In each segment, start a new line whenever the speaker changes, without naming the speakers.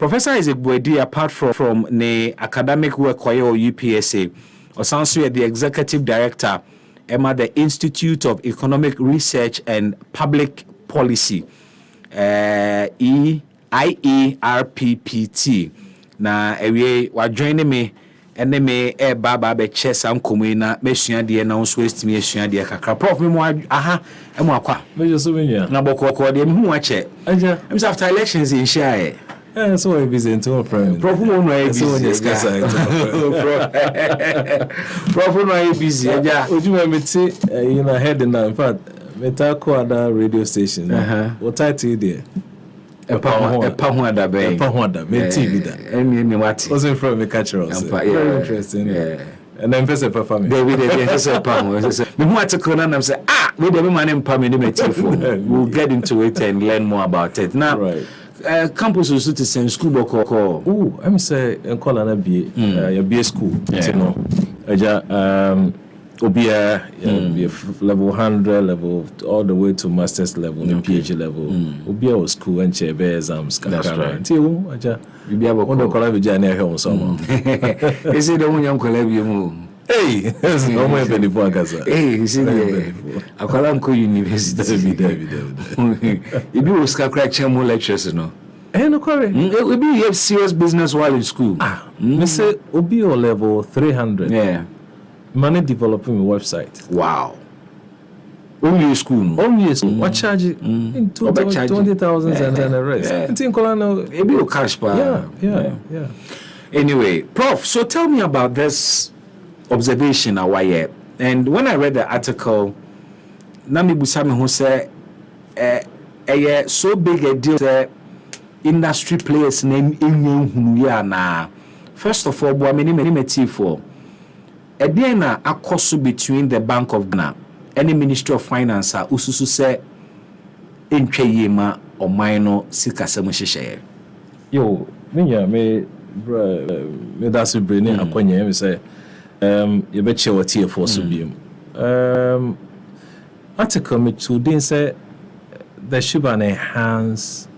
Professor Isaac Boadi, apart from the academic work or UPSA, also the executive director at the Institute of Economic Research and Public Policy, IERPPT. Na ewe wa join me ene me baba be chess am komu na mesua de na so estimi esua de kakra prof me mo aha e mo akwa
me so me
na bokoko de me hu ache aja after elections in share
so we busy into friend
prof mo no e busy prof no e busy aja
ojuma me ti you know head na in fact me ta ko other radio station what title there
Epa ho adabe
me TV da
emi wati
wasn't from me catcher also very interesting and then person perform
David say epa ho me hu article na say we dey man empa me me tifo we'll get into it and learn more about it now
right
campus also to send school boko
I'm say call na be your BA school you know aja Obia, level 100, level all the way to master's level, and PhD level. Obia was school and chair exams.
That's right.
Until Aja, you be able to call every journey home someone.
Is it the one young collab you move?
Hey, that's no more than the Bagaza.
Hey, you see, I call Uncle University. You do scratch more lectures, you know.
Hey, no, correct.
We be have serious business while in school.
Me say Obia level 300.
Yeah.
Money developing a website.
Wow. Only school.
Only school. What charge it? 20,000 and then the rest. I think
it be cash power.
Yeah.
Anyway, Prof, so tell me about this observation away. And when I read the article, Nami Busami who said so big a deal that industry players name in first of all, many for Ediana akoso between the Bank of Ghana and the Ministry of Finance ususu se entweyema omaino sikasem hyehyeye
yo me that's brain akwanya me say you bet you what here for so biem article me today say there should be an enhanced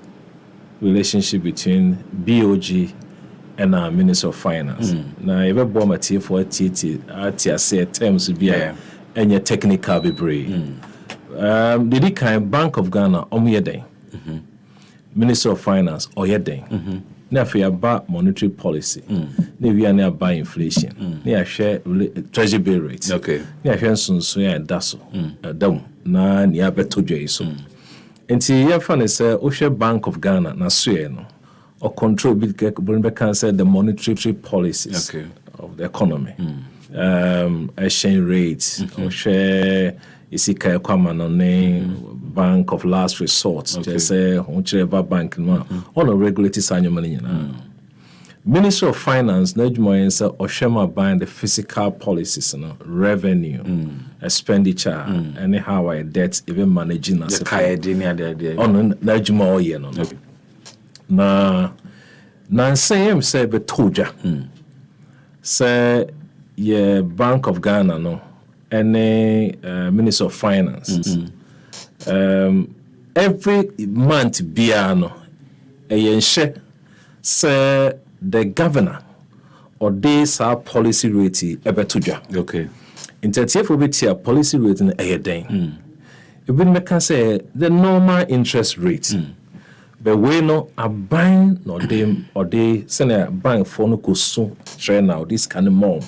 relationship between BOG and our Minister of Finance. Now, if a bomb at for a say terms be and your technical be brave. The kind Bank of Ghana day. Minister of Finance or your day. Now, if you about monetary policy, we are near by inflation. Near share treasury bill rates.
Okay.
Near Henson so dasso. Down. Na near beto so. Until your fund say Osha Bank of Ghana na no. Or control the monetary policies of the economy. Exchange rates, or share isika name bank of last resort. Just say whichever bank all the regulated annual money. Minister of Finance, Najmo or Shema buying the physical policies, revenue, expenditure, anyhow I debt, even managing as a on Najmo na same say betoja say ye Bank of Ghana no any Minister of Finance every month biano yenhye say the governor or this our policy rate ebetoja
okay
intetief obetia policy rate na eyeden even make say the normal interest rate the way no a buying no them or they send a buying for no cost train now this kind of more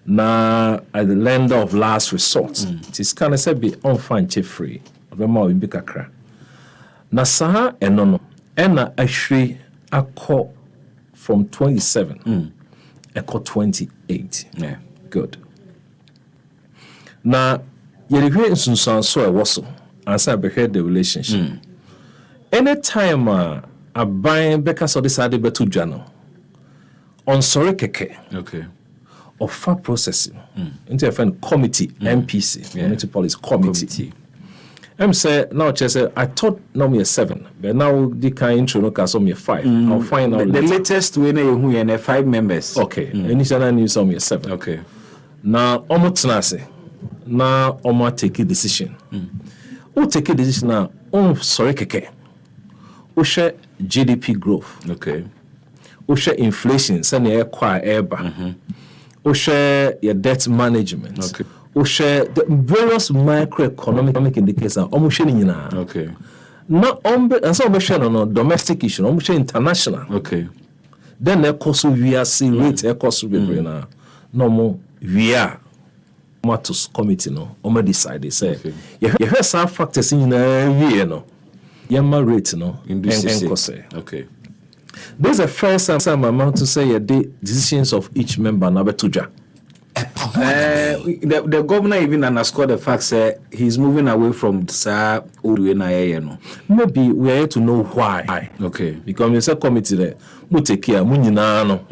na at the lender of last resort it is kind of say be unfine free remember we be kakra na saha eno na ahwe akọ from 27 akọ 28
yeah
good na yelihwe nsunsan so e woso ansa be the relationship anytime a buying because of this ade betu dwano on sorry keke
okay
of far processing into a friend committee MPC monetary policy committee. I'm say now say I thought now me 7 but now the kind intro no cause me 5 I'll find out
the latest winner who and 5 members
okay initially news on me 7
okay
now omo tnase now omo take a decision who take a decision now on sorry keke o share GDP growth.
Okay.
Osha inflation, send your qua eba. Osha your debt management.
Okay.
Osha the various microeconomic indicators. Omusha
Okay.
Not and so no domestic issue, omusha international.
Okay.
Then the cost we are seeing rate cost we bring na no more we are matters committee no o decide say you hear some factors in we no yama rate no
okay.
This is the first time I'm about to say the decisions of each member na betuja.
The governor even underscored the fact that he's moving away from Sa no.
Maybe we are here to know why.
Okay.
Because it's a committee there. Mu take care, mu nyina no.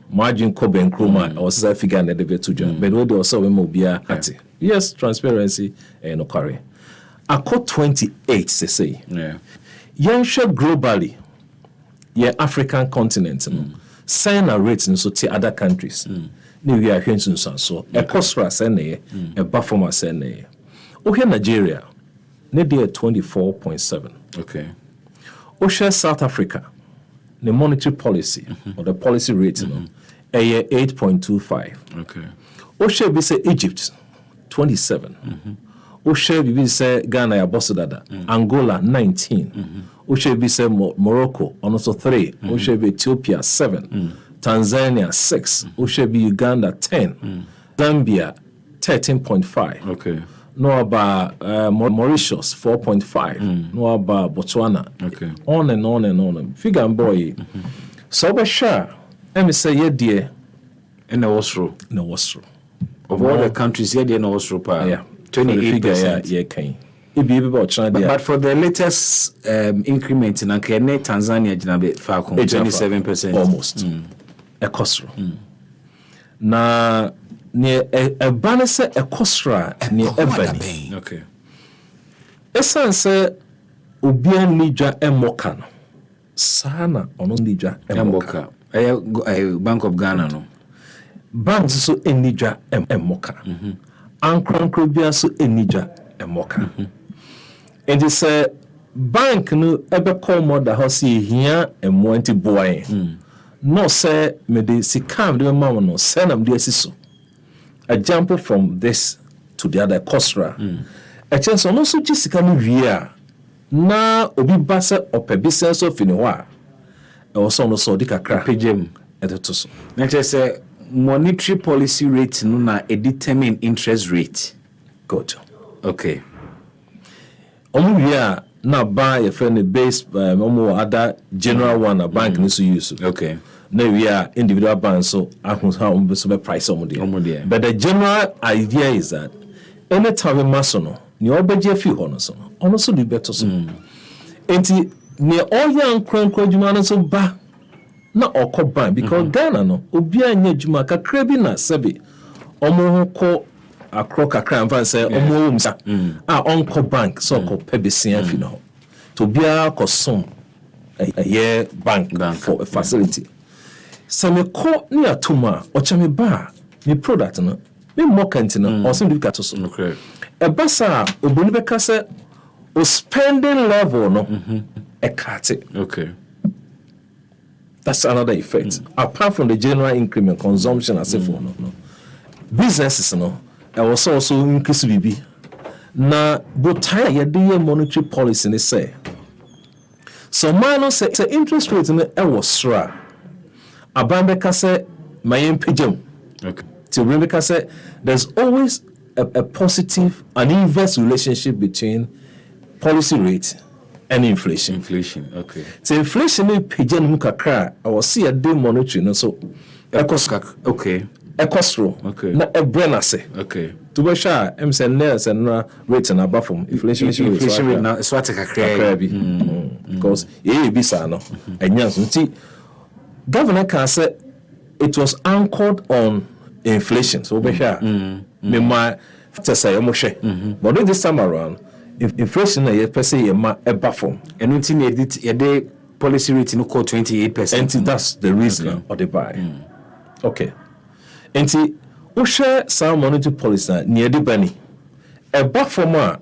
Margin ko ben kroma or say figure na de betuja. But we dey also we mo bia ati. Yes, transparency and no carry. Accord 28 say.
Yeah.
Yensha globally. Yeah, African continent no. Sign a rates so to other countries. We are here so a costra sene a buffer sene. Okay, Nigeria, near 24.7.
Okay.
Osha South Africa, the monetary policy or the policy rate, a year 8.25.
Okay.
Osha be say Egypt 27. Osha be say Ghana Abosodada, Angola 19. Osha be say Morocco also 3. Osha be Ethiopia 7. Tanzania 6, Oshebi Uganda 10, Zambia 13.5.
Okay.
No about Mauritius 4.5. No about Botswana.
Okay.
On and on and on. Figure and boy. So be sure. Let me say yeah dear.
In the Osro.
No Osro.
Of all the countries here in Osro
yeah.
28%.
Yeah, can. But
for the latest increment in Ankene, Tanzania jinabe Falcon 27%.
Almost. A costro. Na near a banner a costra near Ebony.
Okay.
Esan say Obian Nija Emokan. Sana on Nija
Emoka. A Bank of Ghana no.
Banks so Enija Emoka. Ankran Krobia so Enija Emoka. And they say bank no ebe call more da hosi here and wanti boy. No say me de sikam de mama no send am de asiso. A jump from this to the other costra. A chance on also jisika no wia na obi basa opebisa so fini wa. E also no so di kakra
pegem
eto so.
Na say monetary policy rate no na a determine interest rate.
Good.
Okay.
Wia na buy a friend base other general one a bank needs to use.
Okay.
Now we are individual banks, so I how some price on there. But the general idea is that any time masono, ni obeje fi hono so. Ono so do better so. Enti ne all young kwankwa juma no so ba na okọ bank because Ghana no obi anya juma kakra bi na sebe omo ho ko akro kakra mfa say omo wum sa onko bank so ko pebisia fi no to bia ko som a year bank for a facility. So me ko ni atoma o chame ba me product no me market no o sim dika to so.
Okay.
E basa oboni beka say o spending level no e kate.
Okay.
That's another effect. Apart from the general increment consumption as if no. Businesses no e was also increase bibi. Na botaya ye de monetary policy ni say. So minus say interest rate no e was sra. Abambeka say mayem pejam.
Okay.
Till Rebecca said there's always a positive and inverse relationship between policy rate and inflation.
Inflation, okay.
So inflation is pejam mu kakra. I was see a day monetary no so
okay.
Ecostro.
Okay.
Na e brena say.
Okay.
To be sure, em say nails and rate na above from inflation
rate na swat kakra
bi. Because e bi sa no. Enya so nti governor can say it was anchored on inflation. So be sure. Me ma to say but this time around inflation na ye per se ye ma e bafom.
And until ye dey policy rate no call 28%.
And that's the reason of the buy. Okay. Enti wo share some monetary policy na near the bani. E bafom a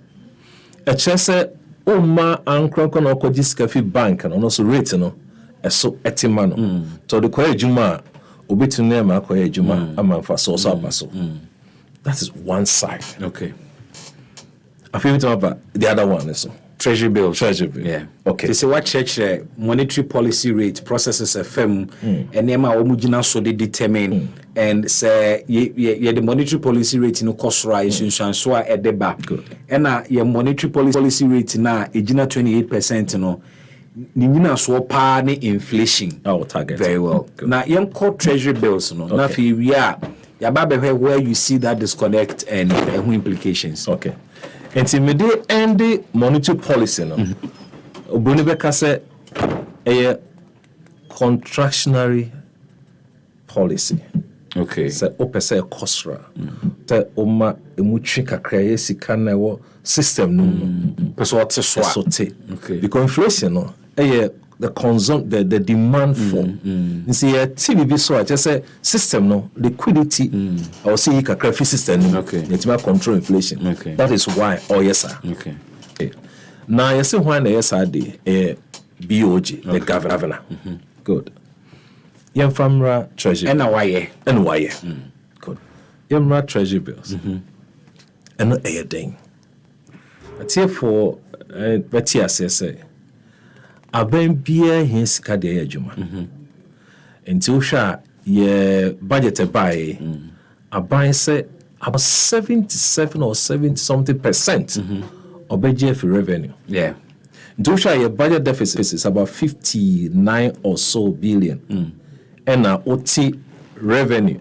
e che say Oma ankronko na okoji sika fi bank no so rate no eso etima no to the koye juma obetune ma koye juma amanfa so abaso. That is one side.
Okay.
I feel about the other one is
Treasury bills.
Treasury bill.
Yeah.
Okay.
They say what church monetary policy rate processes FM and nema omugina so they determine and say the monetary policy rate no cost rise in so at the back.
Good.
And your monetary policy rate na ejina 28% no nina so pa ne inflation.
Our target.
Very well.
Good.
Now young core treasury bills no. Okay. Now fi we are where you see that disconnect and implications.
Okay. And to end the monetary policy, no, Obunibeka say a contractionary policy.
Okay.
Say opese kosra. Te oma emuchi kakra yesika na wo system no.
Person what so.
Okay. Because inflation no, the demand for. You see, TBB so I just say system no liquidity. I will see kakra system.
Okay.
It's about control inflation.
Okay.
That is why. Oh yes sir.
Okay.
Now you see why the yes sir the BOG the governor. Good. Yem famra treasury.
And why?
Good. Yemra treasury bills. And not a thing. But here for but yes say. Aben bia hin sika de adwuma enti wo hwa ye budget buy aban say about 77 or 70 something percent obeje for revenue.
Yeah.
Enti wo hwa ye budget deficit is about 59 or so billion and na oti revenue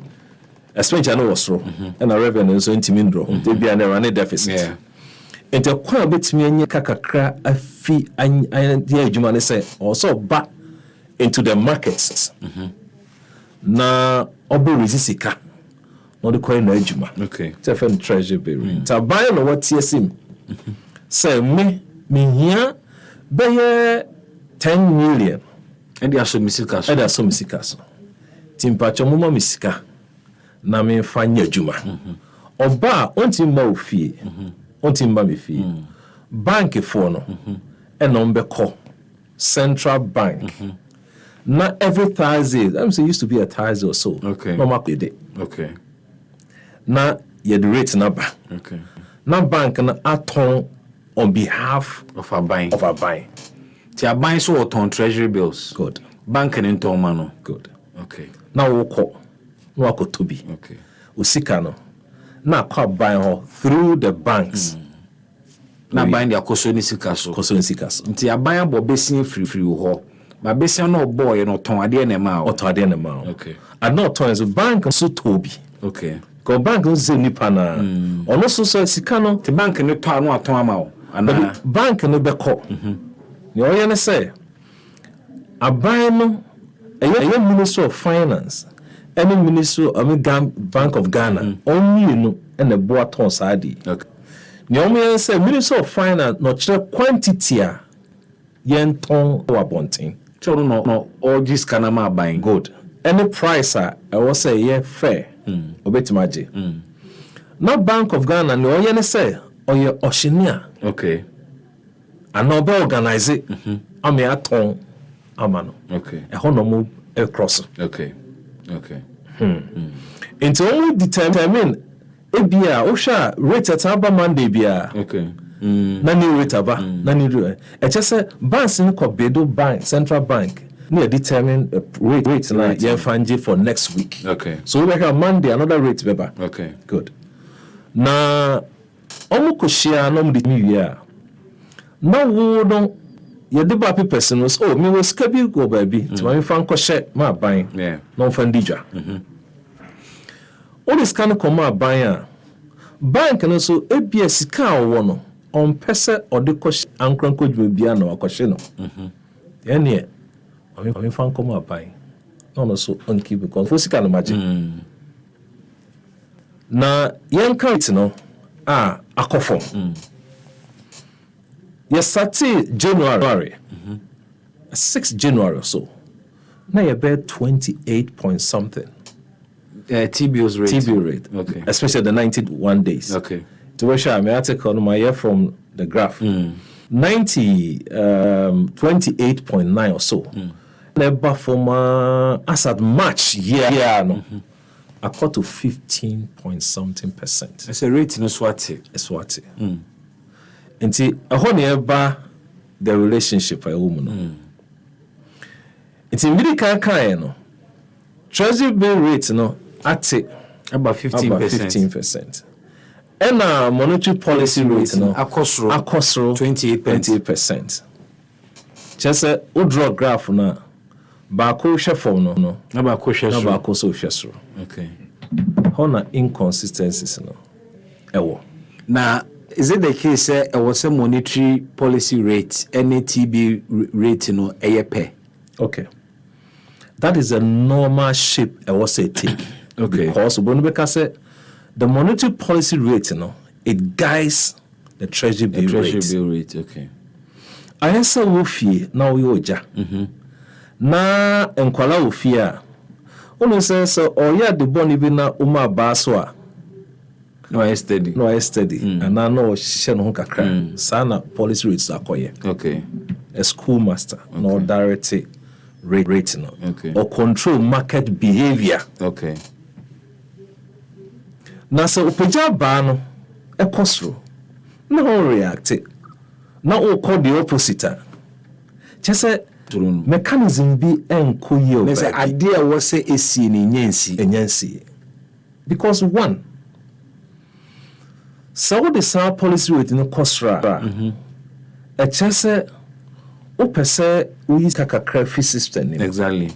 expenditure no was and na revenue so intimi ndro de bia na run deficit.
Yeah.
And the kwa betimi anye kakakra afi anye adwuma ne say also back into the markets. Na obo resisika no the kwa na adwuma.
Okay.
Te fe treasury bill. Ta buy no what TSM. Say me hia be 10 million.
And they are so misika so.
And they are so misika so. Timpacho mama misika na me fa nya adwuma. Oba onti ma ofie. Ontimba me fee. Bank for no. And on call Central Bank. Not every Thursday. I'm saying used to be a Thursday or so.
Okay.
No mark day.
Okay.
Now you the rate number.
Okay.
Now bank na aton on behalf
Of our buying. Ti a buying so on treasury bills.
Good.
Bank and into mano.
Good.
Okay.
Now we call. No ako to be.
Okay.
Usika no. Now call buying her through the banks.
Na buying the akoso ni sika so.
Koso nsika so.
Nti a buying bo besin free ho. Ba besin no boy no ton ade na ma.
Oto ade na ma.
Okay.
And not ton so bank so tobi.
Okay.
Ko bank no se nipa na. Ono so sika no.
The bank no to anu aton ama o. Ana
Bank no be call. Ni oye ne say aban no eye Minister of Finance. Any Minister of Bank of Ghana. Only no and the boa ton sadi.
okay.
Ni omo say Minister of Finance no chere quantity a yen ton wa bonten.
So no all this kana ma buying.
Good. Any price I will say yeah fair. Obetimaje. No Bank of Ghana ni oye ne say oye oshinia.
Okay.
And no be organize it. Ame aton amano.
Okay.
E hono mo e cross.
Okay. Okay.
Into only determine ebia osha rate at aba Monday bia.
Okay.
Nani rate aba. Nani rate. E just banks in Kobedo Bank, Central Bank. Near determine rate na yen fanje for next week.
Okay.
So we have Monday another rate beba.
Okay.
Good. Na omo ko share no mde mi wi na wo no ye de ba person was oh me was kabi go baby to my fan ko share ma ban
Yeah.
no fan dija all this kind of come ban a bank no so ebia sika wo no on pese ode ko ankran ko djuma bia na wakɔhye no ye ne me fan ko ma ban no so on keep because for sika no maji na yen count no akɔfo yes January 6 January or so now you bet 28 point something
TBO's rate.
TBO rate,
Okay.
especially the 91 days.
Okay.
To which I article on my year from the graph. 28.9 or so. Never from as at March year no. I got to 15 point something %.
It's a rate no swati.
Swati. Nti ɛhɔ ne ɛba the relationship a woman no. Nti midi kan no. Treasury bill rate no ate
about 15%.
And monetary policy rate no
akosro
28%. Just say o draw graph na ba ko hwe form no
na ba ko hwe
so na ba ko so hwe so.
Okay.
How na inconsistencies no ewo.
Na is it the case it was a monetary policy rate NATB rate no eyepe?
Okay. That is a normal shape I was say take.
Okay.
Because the monetary policy rate, it guides the treasury bill
rate. Okay.
I say wofie na oyoja. Na enkwala wofie a. Ono say so oya the bond bi na uma ba so a.
No I steady.
And na no hye no kakra. Sana policy rates akoye.
Okay.
A schoolmaster no direct rate no.
Okay.
Or control market behavior.
Okay.
Na se opeja ba no ekosro na o react na o call the opposite chese mechanism bi enko ye o
na se ade a wo se esi ni
enyansi because one so the sound policy rate no kosra e chese o pese o yi kakra fi system ni
exactly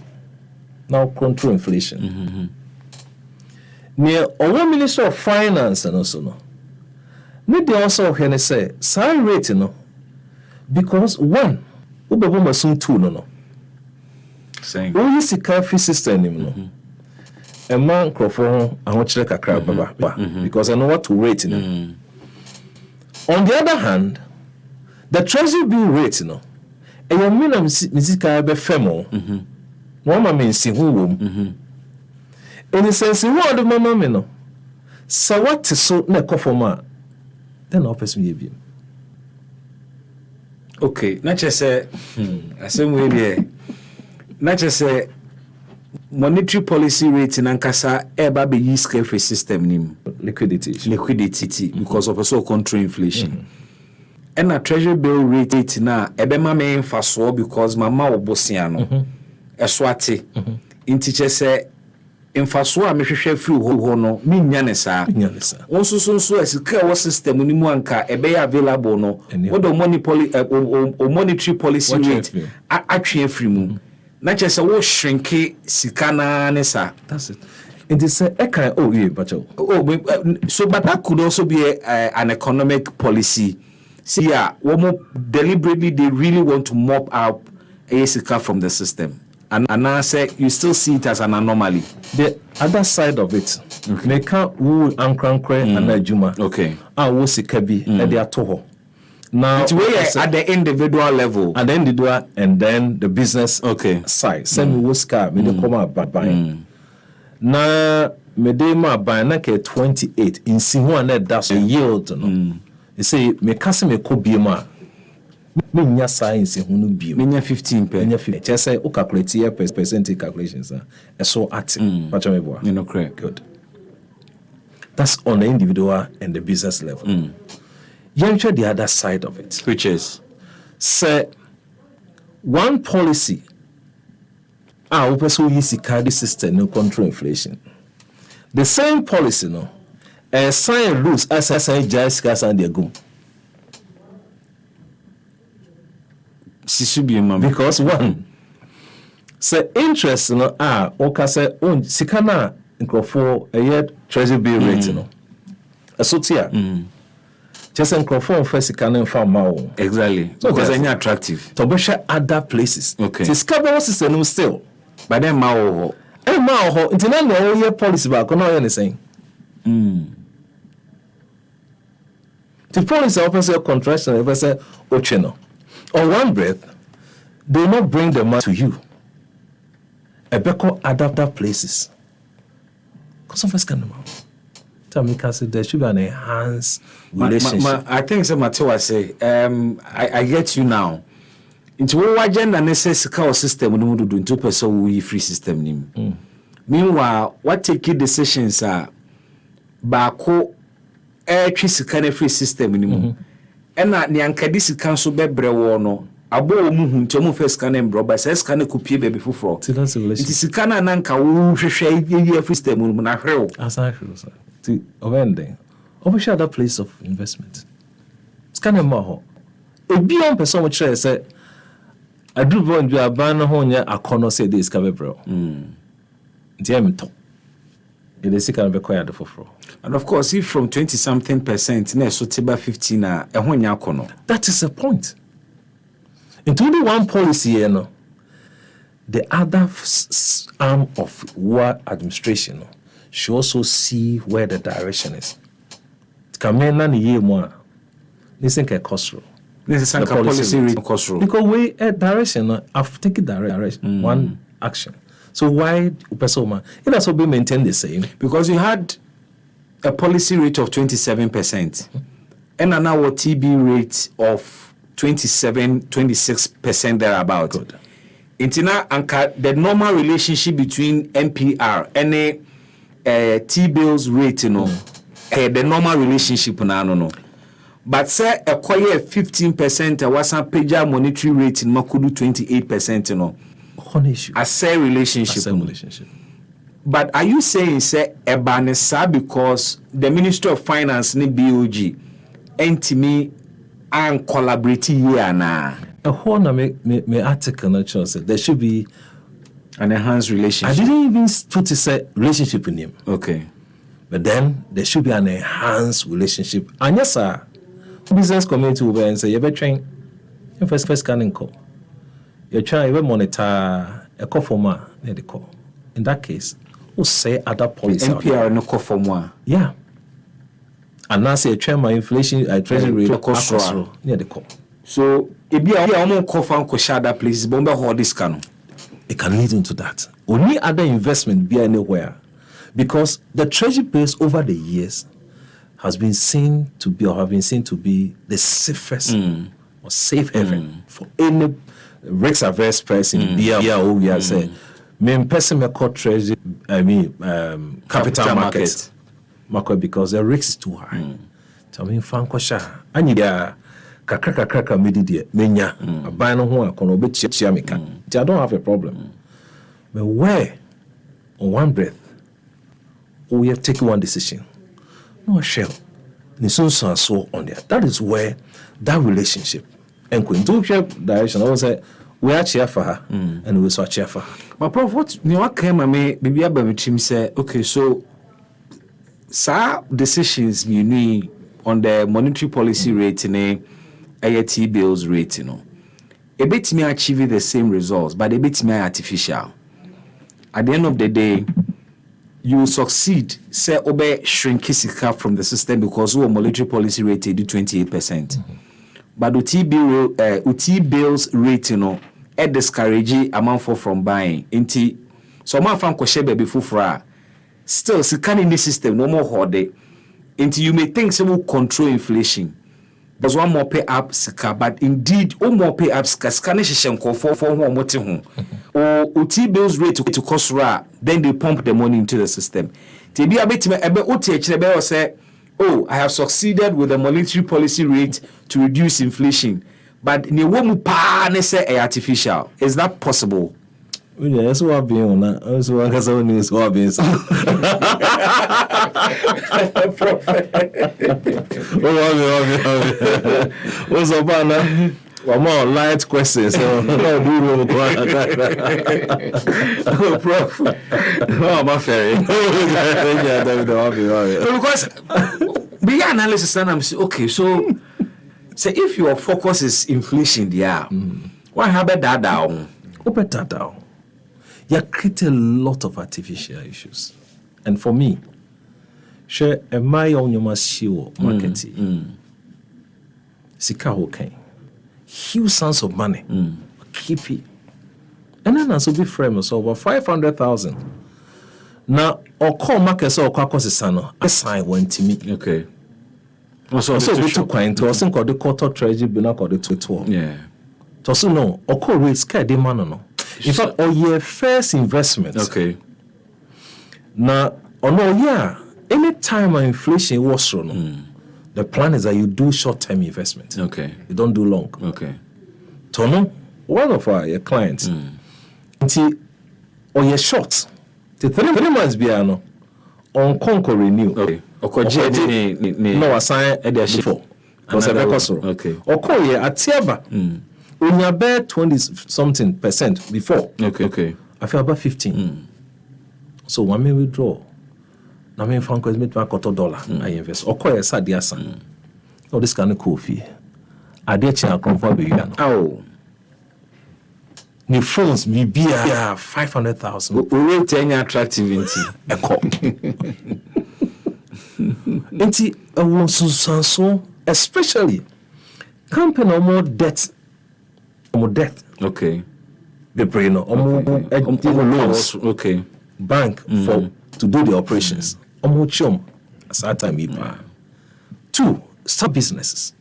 now control inflation near our Minister of Finance and also no. Need they also can say salary rate no because one ubebo soon two no.
Saying
we use the fee system no. A man crofon I want to kakra baba because I know what to rate no. On the other hand, the treasury bill rate no. E your minimum misika be femo. No ma mean si hu wom. In the sense, what the mama me no. So what is so na kofoma? Then I'll person you.
Okay, not just say, same way there. Not just say monetary policy rate in Ankasa eba be use carefree system nim liquidity because of also control inflation. And a treasury bill rate na ebe ma me mfaso because mama obosia no. Eswate. Inti chese mfaso a mehwehwe free ho no minya ne saa wonso so asika wo system ni mu anka ebe ya available no what the monetary policy rate atwe free mu na chese wo shrinke sika na ne saa.
That's it. It is a kind but
so but that could also be an economic policy. See deliberately they really want to mop up sika from the system. And I say you still see it as an anomaly.
The other side of it, they can't rule Ankrankre and Najuma.
Okay.
I will see Kabi and they are toho. Now,
at the individual level,
and then the business side. Same with Ska, me come out buying. Now, me de ma buy na ke 28 in Sinwa net that's a yield. No, you say me kase me ko bi ma. Me nya science hunu bi
me nya 15 per
nya 15 just say o calculate here percentage calculations so at what you mean
you know correct
good. That's on the individual and the business level. You enter the other side of it,
which is
say one policy we person use the system no control inflation. The same policy no sign rules as just gas and they go. Because one say interest no oka say on sika na nkrofo a treasury bill rate no asotia just nkrofo for sika na mfa ma wo
exactly so because any attractive
to be share other places.
Okay,
discover system still
but then ma wo
internal no year policy back no you saying the policy officer contraction ever say ocheno on one breath, they will not bring the money to you. A beco other places. Because of us can There should be an enhanced relationship.
I think so Matewa say, I get you now. Into what agenda necessary system no do into person we free system nim. Meanwhile, what take decisions are baako sika na free system nim. Ena ni ankadi sika so bebre wo no. Abo mu hu nti mu first scan embro ba say scan kopie baby foforo. It is sika na nanka wo hwehwe free system nim na hwew.
Asahwe sir. Ti obende. Obesha that place of investment. Scan emma ebi on person wo kire say adrubo ndu aban ho nya akono say this ka bebre. Nti em to. It is sika be kwaya de foforo.
And of course, if from 20-something% na so tiba 15 na ehwo nya akono.
That is the point. Including one policy, the other arm of war administration should also see where the direction is. Kamena ni ye more. Listen ke kosro.
This is a policy kosro.
Because we direction. I've taken direction. One action. So why Upesoma? It has also been maintained the same.
Because you had a policy rate of 27%, and now a TB rate of 26% thereabout.
Good.
Intina anka the normal relationship between NPR and T-bills rate, the normal relationship no. But say acquire 15% was a pager monetary rate in Makudu 28%, a say relationship. But are you saying say ebanesa because the Ministry of Finance ni BOG entimi and collaborating here na
a whole me article not sure said there should be
an enhanced relationship.
I didn't even put to say relationship in him.
Okay.
But then there should be an enhanced relationship. And yes, sir, business community will be and say you better train your first scanning call. You're trying to monitor a call for more near the call. In that case, who say other policy
NPR no call for more.
Yeah. And now say my inflation treasury rate near the call.
So it be a more call for uncle shada places bomba hold this canon.
It can lead into that. Only other investment be anywhere. Because the treasury base over the years has been seen to be or have been seen to be the safest or safe haven for any risk averse person. We are say main person may call treasury capital market because the risk is too high. So I mean fankosha ani dia kakra medidie menya aban no ho akono obetia meka. I don't have a problem. But where on one breath we have taken one decision. No shell. So on there. That is where that relationship and when do direction I was say we are cheer for her and we saw cheer for her.
But Prof, what came me baby abamchim say okay, so decisions you need on the monetary policy rate in a T-bills rate, a bit me achieve the same results, but a bit me artificial. At the end of the day, you succeed, say obey shrink sika from the system because our monetary policy rate do 28%. But the T-bills rate, it discourage amount from buying. Inti so man fan kwahye baby fufura. Still, sika in the system no more hoarding. Until you may think some will control inflation. There's one more pay up sika, but indeed, more pay up sika. Scanning for one more thing. Or T-bills rate to cost ra, then they pump the money into the system. TB a bit me say, oh, I have succeeded with the monetary policy rate to reduce inflation, but ni womu pa ne say artificial. Is that possible?
Yes, what being on that? So I guess I only is what being. What's up, man? One more light questions. So no do
Prof. Oh, my fairy. Because the analysis and I'm saying, okay, so if your focus is inflation, why have that down?
Open that down. You create a lot of artificial issues. And for me, share a my own your marketing. Sika okay. Huge sums of money. Keep it. And then also be frame so over 500,000. Now, or call markets or Kwakosano, I sign one to me.
Okay.
So we took quite to us, called the quarter treasury, but not called the 12.
Yeah.
So no, or call rates, care the man no. In fact, or your first investment.
Okay.
Now, or no, yeah, any time inflation was wrong, the plan is that you do short-term investment.
Okay.
You don't do long.
Okay.
Tono, one of our clients, or your short, the 3 months piano on Conco renew.
Okay.
No assign at their before. Was a record.
Okay.
Or call ye at Tiaba. When you bear 20% before.
Okay.
I feel about 15. So one may withdraw. Now me franc is made $1 I invest. Or call ye Sadia San. No, this kind of coffee. I did check comfort be
Oh.
New phones me be 500,000.
We rate any attractivity.
A cop. Enti so especially company or more debt.
Okay.
The brain or more loans.
Okay.
Bank for to do the operations. More chum as that time. 2, start businesses.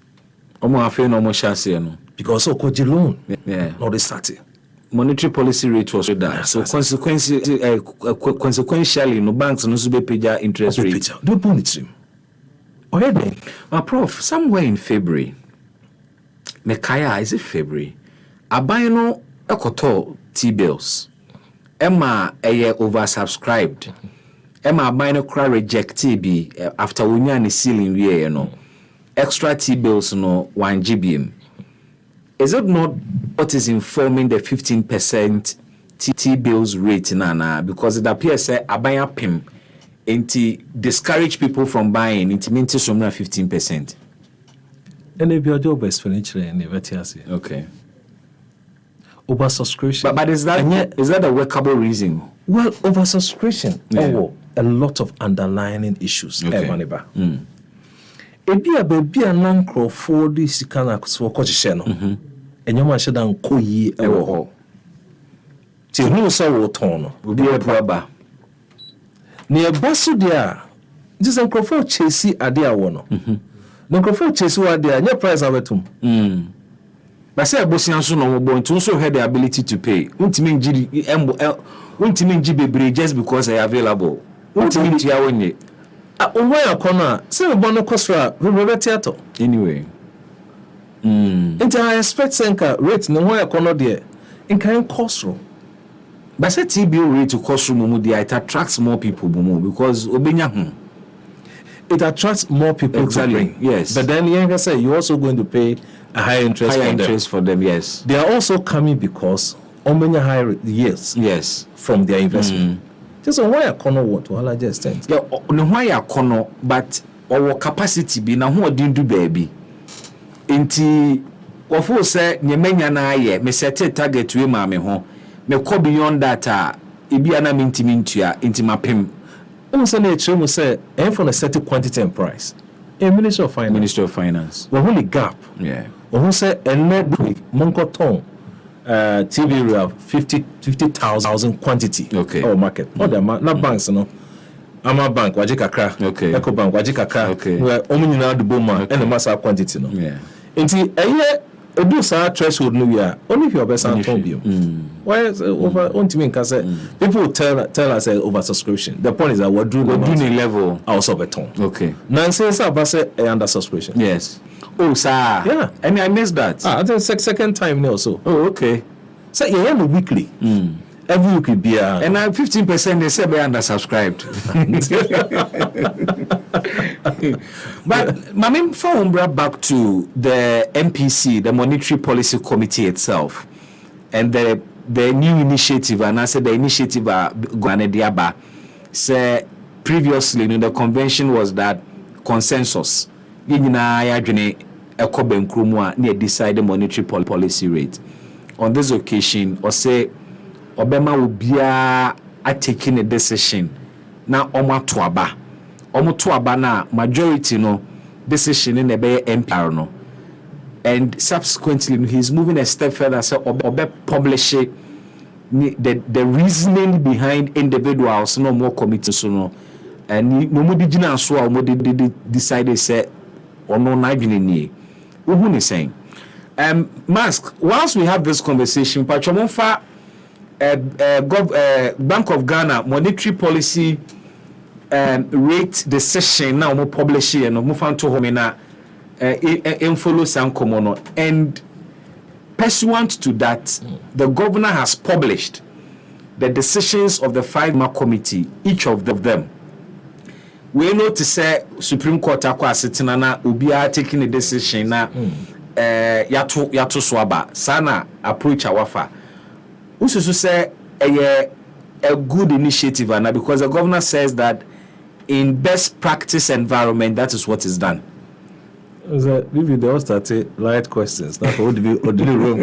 Because so could loan.
Yeah.
Not the starting.
Monetary policy rate was that. So consequentially, no banks no be pay their interest rate.
Do bonus.
Prof, somewhere in February, Mekaya, is it February? Abayano ekoto T-bills. Emma oversubscribed. Emma abayano kra rejected bi after unya ni ceiling we no. Extra T-bills no 1 GBM. Is it not what is informing the 15% T-bills rate nana? Because it appears that abaya pim discourage people from buying into minti some 15%.
And if your job is furniture and
okay.
Oversubscription.
But is that a workable reason?
Well, oversubscription. A lot of underlying issues.
Okay.
Ebi a baby a nankro for this kind of so no. And you must dan ko yi e wo ho. Ti hu so wo ton no.
Obi e braba.
Ne e baso dia. Just nankro chase ade a wo no. Nankro chase wo ade a nya price abetum.
But say abosian so no mo ntu so had the ability to pay. Untimi nji bebre just because they are available. Untimi ntu ya wonye.
Onwaya kona say bono kosra we theater
anyway.
Until I expect senka rate no why kona there in kind kosro.
But say TBO rate to kosro mumu there it attracts more people because obenya hu.
It attracts more people
exactly.
Yes. But then you say you're also going to pay a higher interest
for them, yes.
They are also coming because many higher years from their investment. Just on why a corner what to a large extent.
Yeah, no why a corner, but our capacity be now who didn't do baby. Inti wafo say nyemenya na aye me set target we ma me ho me ko beyond that ibi ana mintimintua inti mapem.
Say na e say aim for a certain quantity and price. A Ministry of Finance. We only gap.
Yeah.
We say and monko ton TV we have 50,000 quantity.
Okay.
Our market. Not the not banks no. Ama bank waje kakra.
Okay.
Eco bank waje kakra.
Okay.
We omunyina do boma and the mass quantity no.
Yeah.
Nti do sa threshold no we are only your best and ton bio. Why is over on to me can say people will tell us over subscription. The point is that we're doing
level
also beton.
Okay.
Nonsense about say under subscription.
Yes. Oh, sir. Yeah. And I missed that.
I think second time now also.
Oh, okay.
So yeah, weekly. Every week will be
and now 15% they say be under subscribed. But my main phone brought back to the MPC, the Monetary Policy Committee itself, and the new initiative, and I said the initiative Gwanediaba say previously the convention was that consensus. Decide the monetary policy rate. On this occasion, or say Obama will be taking a decision now omo tuaba na majority no decision in the MPR no, and subsequently he's moving a step further so obe publish the reasoning behind individuals no more committee so no and no more digina so or more decided say or no nagini ni who is saying Mask, whilst we have this conversation Pachomonfa Bank of Ghana monetary policy rate decision now more publish here no move on to home na follow some common and pursuant to that the governor has published the decisions of the 5-man committee, each of them. We know to say Supreme Court akwa sitting na ubia taking a decision na yato swaba sana approach awafa. Ususu say a good initiative and because the governor says that in best practice environment that is what is done.
Maybe they all started light questions. Now, what do we room?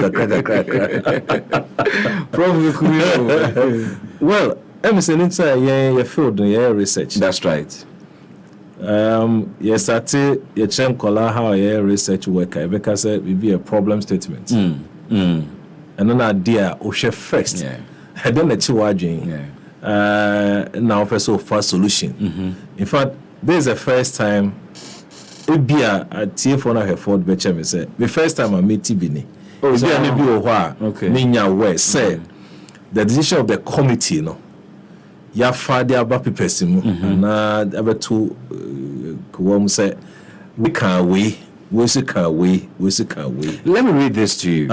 Well, I'm saying inside your field, your research.
That's right.
You started your champ color how your research work. Because it will be a problem statement. And an idea, Osha first.
Yeah.
And then the chiwajing.
Yeah.
Now, first of all, solution. In fact, this is the first time. Ebia atie for na Hereford beche me say the first time I meet Tibini. Ebia me bi
okay.
Ninya we say the decision of the committee no ya father aba papers mu na abeto ko say we can we can we.
Let me read this to you.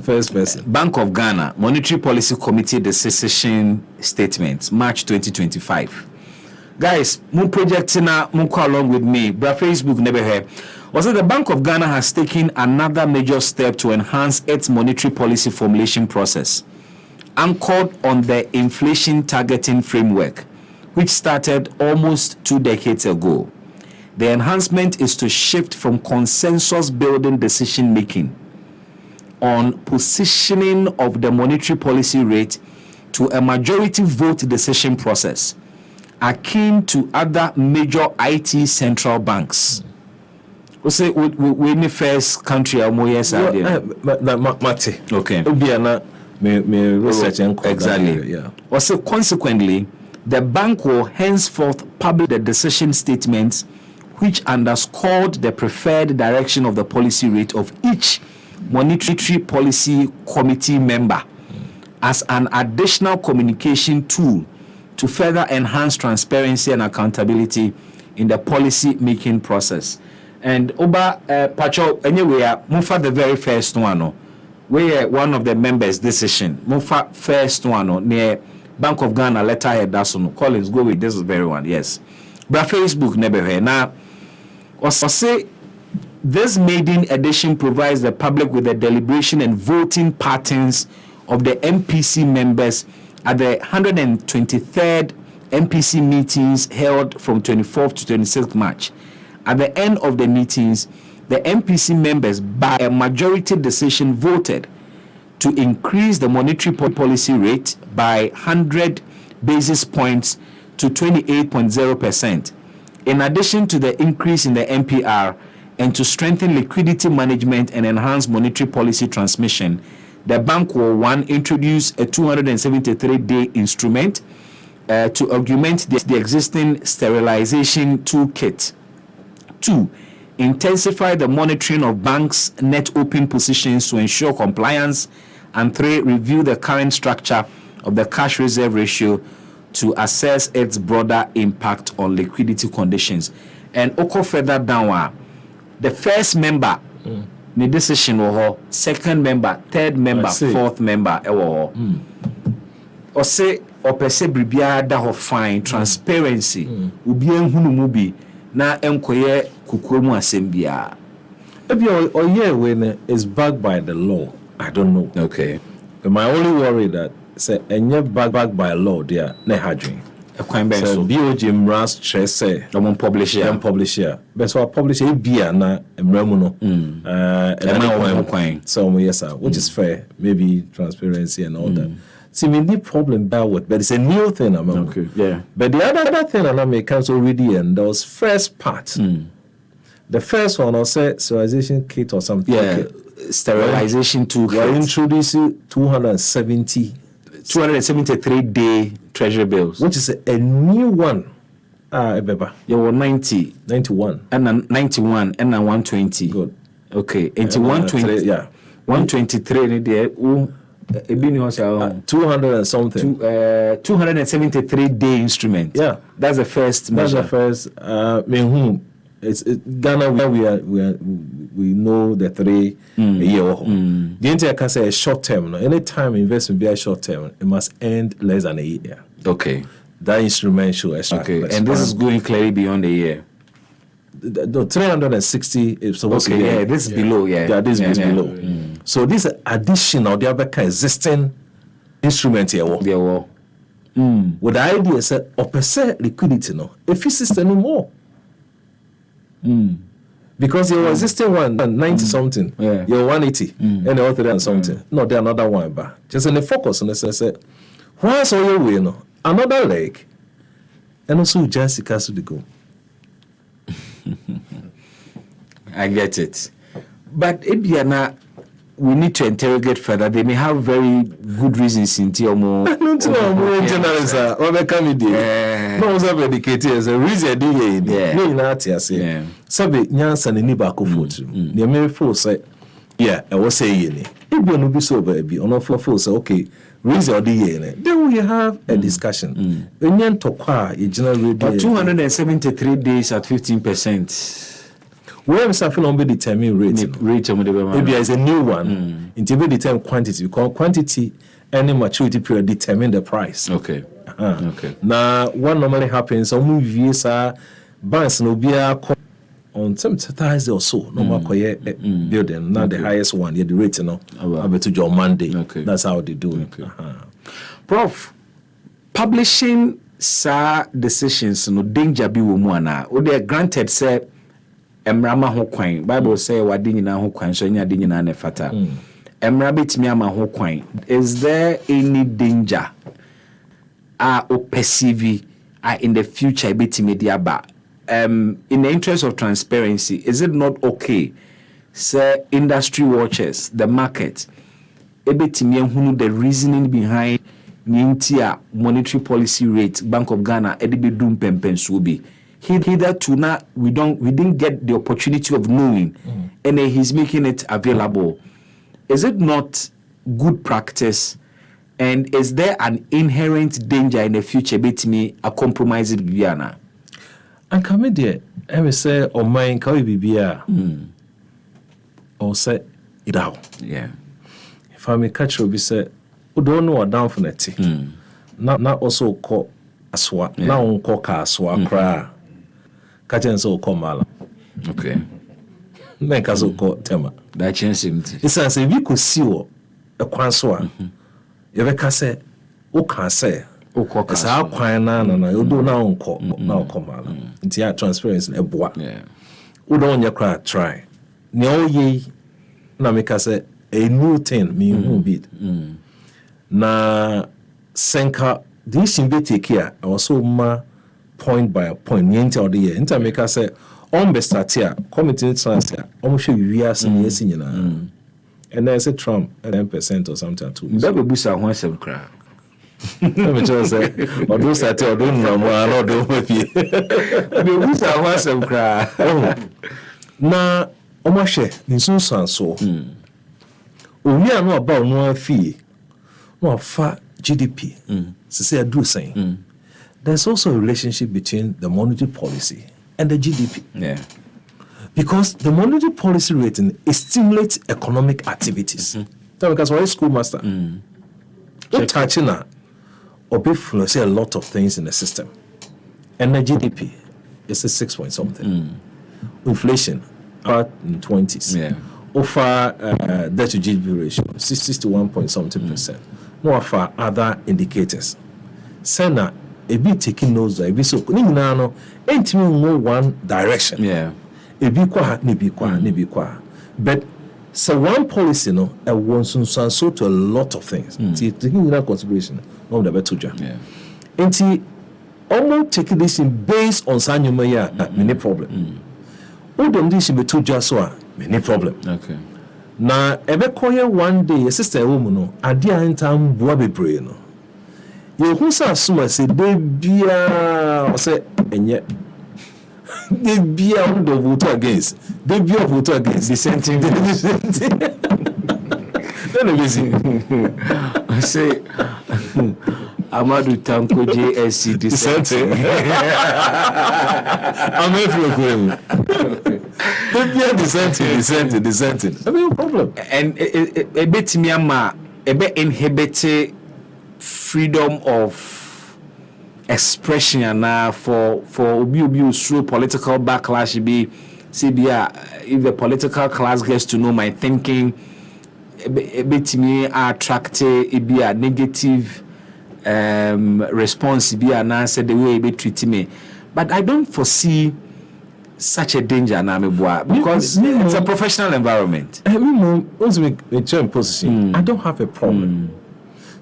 First person.
Bank of Ghana Monetary Policy Committee decision statement March 2025. Guys, mon project na mon call along with me. Bra Facebook never here. Also, the Bank of Ghana has taken another major step to enhance its monetary policy formulation process, anchored on the inflation targeting framework, which started almost 2 decades ago. The enhancement is to shift from consensus building decision making on positioning of the monetary policy rate to a majority vote decision process akin to other major IT central banks. We say we in the first country or more years
Mate.
Okay.
Me research
exactly.
Yeah.
Also, consequently, the bank will henceforth publish the decision statements which underscored the preferred direction of the policy rate of each monetary policy committee member as an additional communication tool to further enhance transparency and accountability in the policy making process. And Oba Pacho, anyway, Mufa the very first one, where one of the members' decision, Mufa first one, near Bank of Ghana letterhead, that's on Collins, go with this very one, yes. But Facebook never heard. Now, also say this maiden edition provides the public with the deliberation and voting patterns of the MPC members at the 123rd MPC meetings held from 24th to 26th March. At the end of the meetings, the MPC members by a majority decision voted to increase the monetary policy rate by 100 basis points to 28.0%. In addition to the increase in the MPR and to strengthen liquidity management and enhance monetary policy transmission, the bank will introduce a 273-day instrument to augment the existing sterilization toolkit. 2. Intensify the monitoring of banks' net open positions to ensure compliance. And 3. Review the current structure of the cash reserve ratio to assess its broader impact on liquidity conditions. And Oko further down, the first member, the decision or second member, third member, fourth member, or say or perse bribia da ho fine transparency ubi enhunu mu bi na enkoye kukuomu asembia
maybe or yeah when is backed by the law. I don't know.
Okay.
But my only worry that say enye backed by law there na hadwin
a kwan ben so
BOJ mras stress say
don't publish
here but so I publish a bia na emramu no so yes sir, which is fair, maybe transparency and all that. See, we need problem there with, but it's a new thing.
Okay, yeah.
But the other thing I make council already and those first part. The first one I'll say sterilization kit or something.
Yeah, sterilization tool.
We're introducing 270
273-day treasury bills,
which is a new one.
You were 90,
91,
and 91, and 120.
Good.
Okay, into 120.
Yeah,
123. There,
200 and something.
273-day instrument.
Yeah,
that's the first measure.
That's the first. It's Ghana where we know the 3 a year. The entire can say a short term. No, anytime investment be a short term, it must end less than a year.
Okay,
that instrument should expire.
Okay, and this is going clearly beyond a year.
The 360 is supposed to be.
Yeah, this is below. Yeah,
this is below. So this additional the other existing instrument here.
With
the idea is that opposite liquidity no, if it's system no more. Because your existing one 90 something, you're 180, and the other and something. No, there another one, but just in the focus on the say, what's all your way no? Another leg, and also just has to go.
I get it, but Ibiana, we need to interrogate further. They may have very good reasons in Tiomo.
I don't know more generals are or they come there. No one's ever educated as a reason. No, not here. Say, Sabe Nyansa ni back of foot. The mere fool say, yeah, I was saying, if you no be so baby, on offer fool say, okay, reason the year. Then we have a discussion. When you talk, you generally.
But 273 days at 15%.
Where is something on be determine rate? Maybe as a new one. It will determine quantity. Because quantity and maturity period determine the price.
Okay. Okay.
Now, what normally happens, some movies are banks no be on some Thursday or so. No more building. Now the highest one, the rate no. About to your Monday. Okay. That's how they do it.
Prof, publishing decisions no danger be woman. Or they are granted say. Emrama ho kwan Bible say wade nyina ho kwan so nya de nyina ne fata emra betimi ama ho kwan. Is there any danger or perceive in the future betimi dia ba in the interest of transparency? Is it not okay say industry watchers, the market ebetimi ehunu the reasoning behind nyintia monetary policy rate Bank of Ghana edibedum pempenso bi hitherto now we didn't get the opportunity of knowing, and then he's making it available. Is it not good practice? And is there an inherent danger in the future? Bet me a compromise it, Bibiana.
And come in there, I will say, or mine, can we be or say it out.
Yeah.
If I may catch you, we say, we don't know a down for it. Not also call aswa, now call aswa cry. Catching so come ala.
Okay.
Make us call tema.
That chance him.
It's as if you could see a kwanswa. You ever say, o can say, o call as our quina, and you do now call now come ala. Into transparency a bois.
Yeah.
We don't your cry try. No ye na make us say a new thing me who beat. Na senka this in be take care. I was so ma point by a point, the year. Inter make us say, on best start here, committee transfer, almost we are seeing yes, and then I said Trump 10% or something too.
Double boost at 1 cry.
Let me just say, or do that, or don't know, or don't with you.
The boost at 1 cry.
Now, Omashe, in so. We are not about no fee, no far GDP. So say I do saying. There's also a relationship between the monetary policy and the GDP.
Yeah.
Because the monetary policy rating stimulates economic activities. Because why schoolmaster? Touching or influence a lot of things in the system. And the GDP is a 6 point something. Inflation about in 20s.
Yeah.
Offer debt to GDP ratio 61 point something %. No offer other indicators. Sena a bit taking notes, a bit so no ain't me one direction.
Yeah.
A be quiet, ni be quiet. But so one policy no a wants so to a lot of things. Taking that consideration, no the better job.
Yeah.
And almost taking this in based on Sanyumaya, many problem. All them this be too just so many problem.
Okay.
Now, ebe koye one day, a sister woman no, adia in time boa be brain no. You who say suma say they bia say enye. They bia on the vote against. They bia vote against dissenting. Then I
say Amadou Tanko JSC dissenting.
I'm everywhere. They are dissenting. I mean, no problem.
And a bit Myanmar, a bit inhibit freedom of expression and for obi through political backlash be CBA. If the political class gets to know my thinking, a bit me attract a be a negative response be an answer the way they treat me. But I don't foresee such a danger now, because it's a professional environment.
I don't have a problem.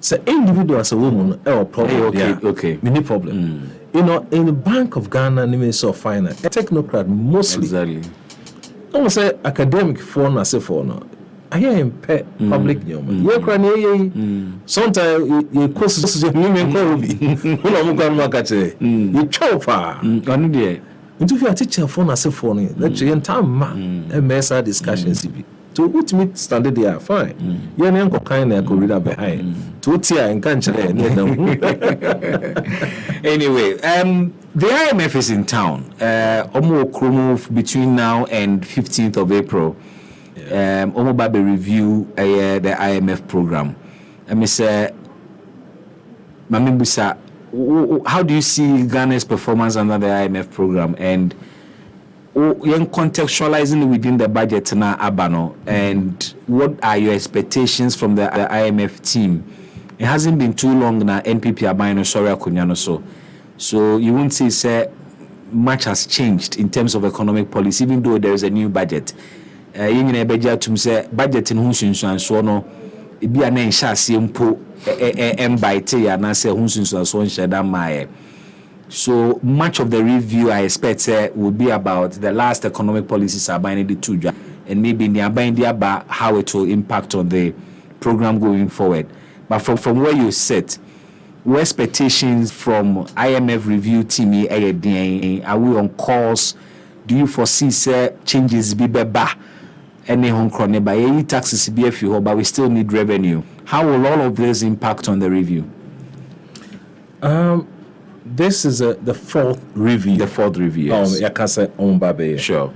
So individual as a woman, a problem.
Okay.
Many problem. You know, in the Bank of Ghana, Minister of Finance, a technocrat mostly.
Exactly.
I would say academic phone as a phone. I hear him pay public sometimes you course you mean you chop into your teacher phone as a phone. Let's say time and mess discussions. To put me standard there, fine. You ain't got kind of read up behind. To tia and can't
anyway, the IMF is in town. Between now and 15th of April. Omo Babe review the IMF program. And Mr. Mamimbusa, how do you see Ghana's performance under the IMF program, and contextualizing within the budget now, Abano, and what are your expectations from the IMF team? It hasn't been too long now. NPP Abano Soria Kunyano so you won't say much has changed in terms of economic policy, even though there is a new budget. Yin na beja tum say budget in hunsunsuan so no e bia na nhya ase mpo mbite ya na say hunsunsuan so nhya da mae. So much of the review I expect will be about the last economic policies are binding the two, and maybe nearby about how it will impact on the program going forward. But from where you sit, what expectations from IMF review team are we on course? Do you foresee changes be better? Any home crony by any taxes BFU, but we still need revenue. How will all of this impact on the review?
This is the fourth review.
The fourth review, yes.
Yakasa on Babe.
Sure.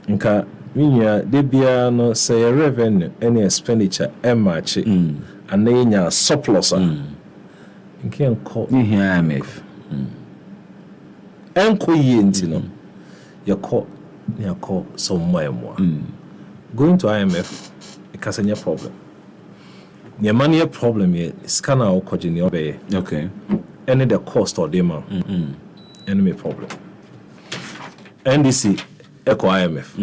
Nka minya debia no say revenue any expenditure match and then surplus. Nka enko
IMF.
Enko yentino. Yako somewhere more. Going to IMF, it has a problem. The money problem here is kind of
okay.
Any the cost or demand. Enemy problem. NDC, Eco IMF.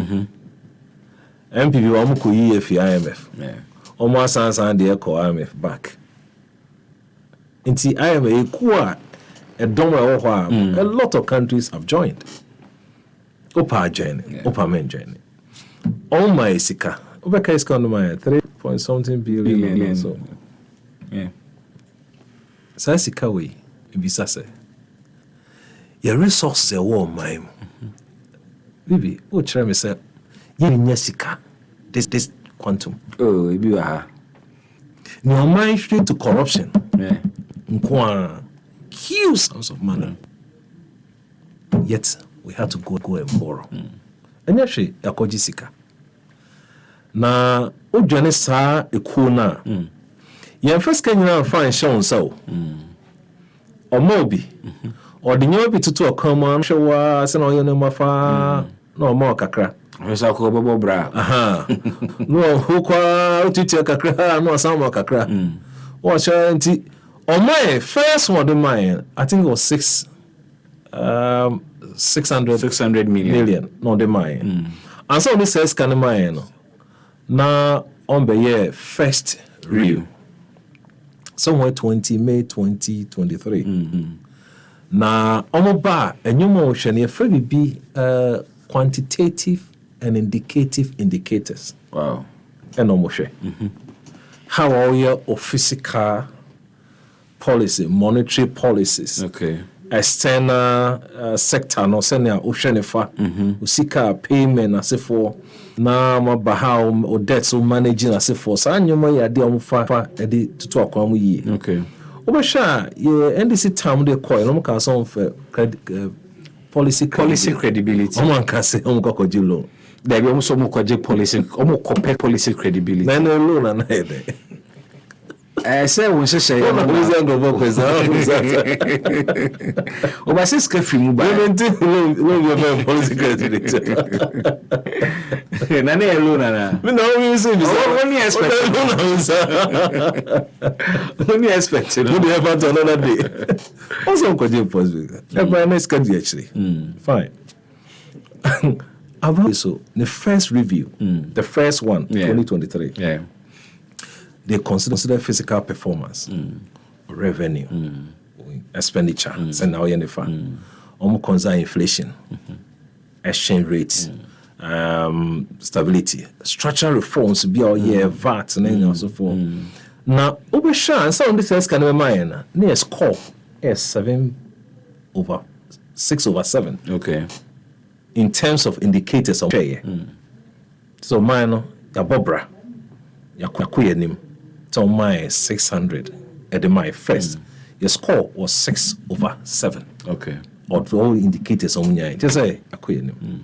MPP, Omuku EF IMF. Almost and the Eco IMF back. Into IMF, a lot of countries have joined. Opa joining. All my sika. Obeka is kind of my 3.something billion. So.
Yeah.
Sa sika we bisa say. Your resources are warm mine. Bibi, o try me say, you sika. This quantum.
Oh, it be a
no mind straight to corruption.
Yeah.
Huge sums of money. Yet we had to go and borrow. And actually, yakoji sika. Na ojane sa ekuo na. Yen first can you find shown so. Or mobi. Or the new bit to a common show was an oil no fa no more kakra.
Wesa ko bobo bra.
No who kwa teacher kakra no some more kakra. What shanty on my first one of mine, I think it was 600 million, not the mine. And so this says can mine now on the year first review. Somewhere May 2023. Now on bar a new motion here be quantitative and indicative indicators.
Wow.
And almost how are your physical policy, monetary policies.
Okay.
External sector no senia ohwenefa usika payment asefo na mabaha o debts o managing asefo sa anyoma ya de omfa edi tutu akwa mu yi.
Okay.
Obasha ye NDC time de coin no ka so for policy
credibility.
Omo kan se omo kokoji loan.
There be almost omo koje policy omo compare policy credibility.
Na no loan na ede.
Say won se say
no we go go kwesa.
Obasa ska free mu ba.
We be policy credibility.
Na na loan na.
Me na we say
Only expect. Only expect.
We dey have to another day. Also kwaje possible. Every next can actually. Fine. About so the first review, the first one, 2023.
Yeah.
They consider physical performance, revenue, expenditure, and now in the fund. Almost concern inflation, exchange rates, stability, structural reforms, be all year VAT, and so forth. Now, over sure, some of these things can be mine. Near score is 6/7.
Okay.
In terms of indicators of share. So mine, ya bobra, ya kuyenim. So my 600 at the my first. Your score was 6/7.
Okay.
Or all indicators on ya. Just say akuyenim.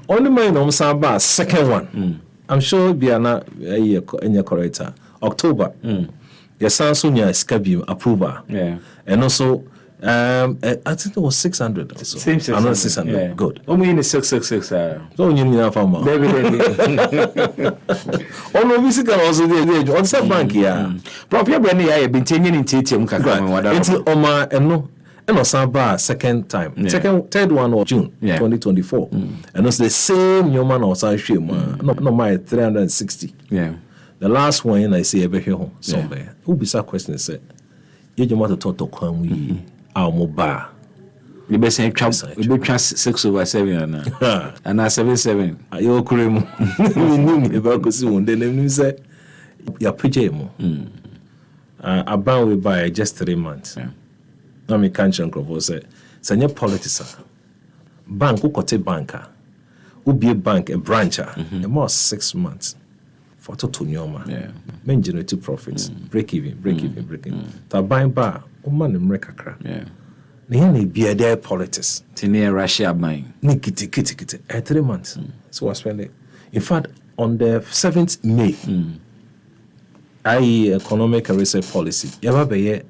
Only mine on samba second one. I'm sure be ana in your corrector. October. Your Samsung scabium approval.
Yeah.
And also I think it was 600. So.
Same 600.
Another 600.
Yeah.
Good.
Only in 666.
So you need farmer.
Baby.
Oh no, we can also do on some bank here.
Prof, you been taking in TTM kakra.
It's Oma and no. And Osaba second time. Third one was June 2024. And it's the same human or no my 360.
Yeah.
The last one I see ever here somewhere. Who be some question said, you want to talk to Kwame our mobile.
You be saying 6/7 and 7/7.
You cream. We knew about because one day you say your PJ. A ban we buy just 3 months. Now me can't change say senior politics. Bank who got a banker. Who be a bank a brancher. A more 6 months. For to nyoma.
Yeah.
Men generate profits. Break even. Ta buying bar. Man kakra.
Yeah.
Ni be there politics.
Tini Russia buying.
Ni kiti. 3 months. So I spend it. In fact, on the 7th May, IE economic and research policy, you have a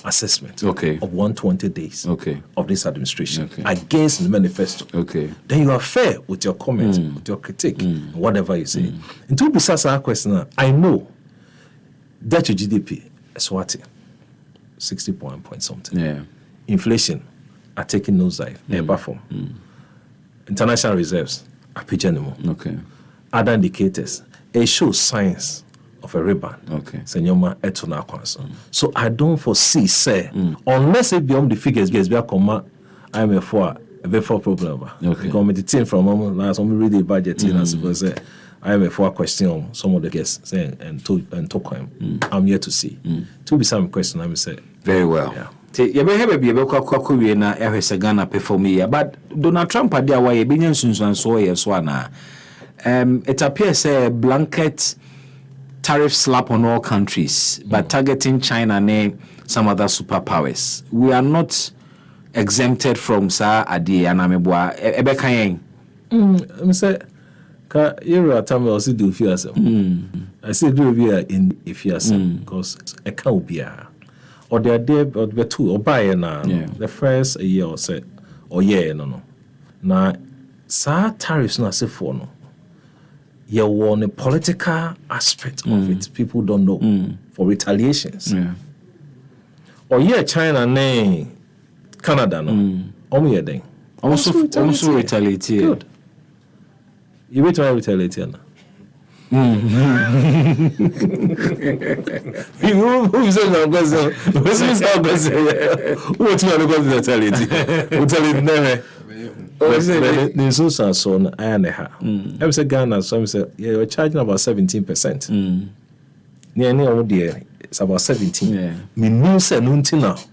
assessment of 120 days of this administration against the manifesto.
Okay.
Then you are fair with your comments, with your critique, whatever you say. And to be our question, I know that your GDP is what 60 point something.
Yeah.
Inflation are taking nosedive. Never form. International reserves are pitching more.
Okay.
Other indicators, it shows signs of a rebound.
Okay.
So I don't foresee, say, unless it beyond the figures, be a comma, I'm a before problem.
Okay.
Because the team from last time we read the budget, and suppose say I am a for question on some of the guests saying and talk him. I'm here to see. To be some question, I will say.
Very well.
Yeah.
You may have a be able to na Ghana perform here, but Donald Trump had their way, opinion and so yes, one. It appears a blanket tariff slap on all countries, but targeting China and some other superpowers. We are not exempted from Sa Adi and Amebua. Ebekayen.
I say, you are telling me also do fear some. I say do fear in if you because I can't be or they are there or the two or buy now. The first a year or say or year no. Now, sa tariffs na say for no. You want a political aspect of it. People don't know for retaliations. Or China ne Canada no. Then.
Also retaliate.
Good. You wait to retaliate now. Who is that question? What's this question? What's my retaliate? Retaliate never. The social son I have said Ghana, so I said you're charging about 17%. Near all the it's about 17.
Yeah.
Me knew say no ntina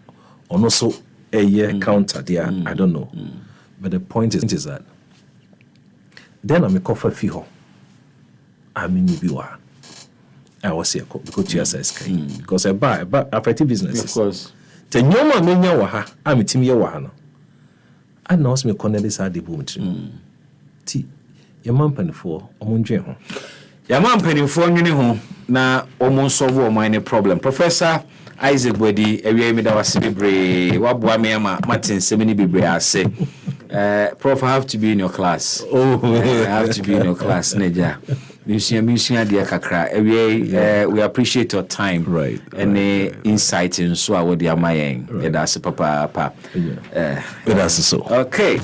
or so a year counter there. I don't know. But the point is that then I'm a coffee fee ho. I mean you are. I was here because you are because I buy affecting businesses.
Of course.
The nyoma menya wa ha, I'm a team ye wa no. I know me connect this at the boom. Ti your man penfo omunje ho.
Your man penfo nwene ho na omun solve o mine problem. Professor Isaac Boadi ewie mi da wase bebre waboa me ama Martin semini bebre ase. Prof, I have to be in your class.
Oh,
I have to be in your class, Neja. Museum dear kakra. We appreciate your time,
right?
And insight in so what they are my that's papa.
That's so.
Okay.